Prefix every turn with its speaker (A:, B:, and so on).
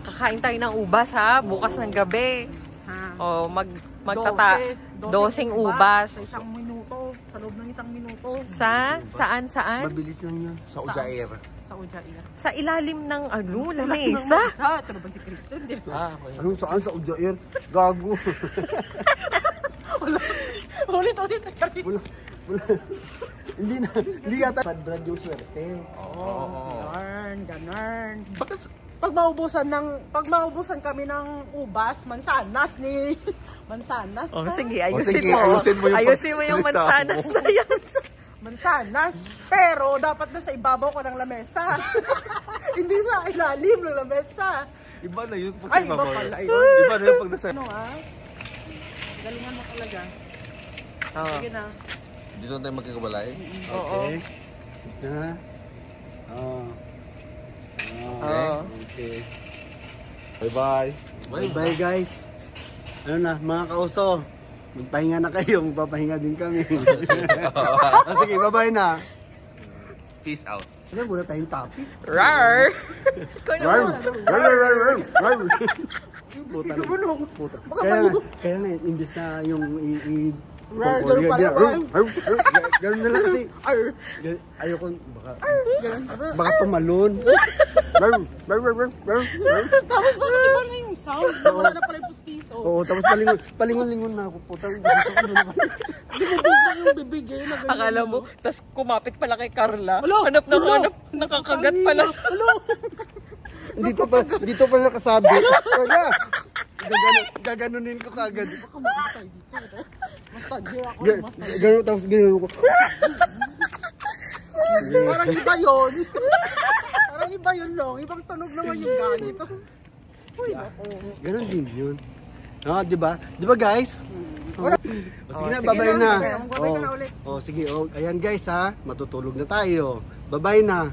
A: Kakain tayo ng ubas ha, bukas ng gabi. O, dosing ubas.
B: Sa isang minuto, sa loob ng isang minuto.
A: Saan?
C: Mabilis lang yun. Sa Ujair.
B: Sa Ujair.
A: Sa ilalim ng lamesa.
B: Ito na ba si Christian?
C: Okay.
D: Anong saan sa Ujair? Gago.
B: Ulit.
D: Wala. Hindi yata. Brad yung swerte.
B: Ganun. Pag maubusan kami ng ubas, mansanas.
A: Oh, sige, ayusin mo yung mansanas na yan.
B: Mansanas. Pero dapat na sa ibabaw ko ng lamesa. Hindi sa ilalim ng lamesa.
C: Iba na yun pag
B: Ay,
C: sa
B: iba
C: ibabaw.
B: pala yun.
C: Iba na yun pag nasa...
B: Galingan mo talaga.
A: Oh.
B: Sige na.
C: Dito na tayo magkakabalay.
D: Okay. Ha? Okay. Bye-bye. Bye-bye guys. Ano na, mga kauso. Magpahinga na kayo, magpapahinga din kami. Sige, bye-bye na.
C: Peace out.
D: Ano muna tayong topic?
A: Rar!
D: Puta. Kaya na, imbis na yung
B: Gano'n
D: na lang kasi. Ayoko, baka tumalon.
B: Tapos bakit iba na yung sound? Wala na pala yung pustiso.
D: Oo, tapos palingon-lingon na ako. Puta,
B: Bumubog yung bibigay na ganyan.
A: Akala mo, tas kumapit pala kay Carla.
B: Hello?
A: Hanap na
B: Hello?
A: hanap, nakakagat pala sa...
D: dito pa nakasabi. Kaya, gaganunin ko kagad.
B: Massage ako.
D: Gano'n, tapos gano'n ko.
B: Parang iba yun. Parang iba yun lang. Ibang tunog naman yung ganito. Uy, ako.
D: Gano'n din yun. Di ba? Di ba guys? Sige na,
A: sige
D: babay
A: na.
D: na.
B: Babay ka na ulit.
D: Sige, ayan guys ha. Matutulog na tayo. Babay na.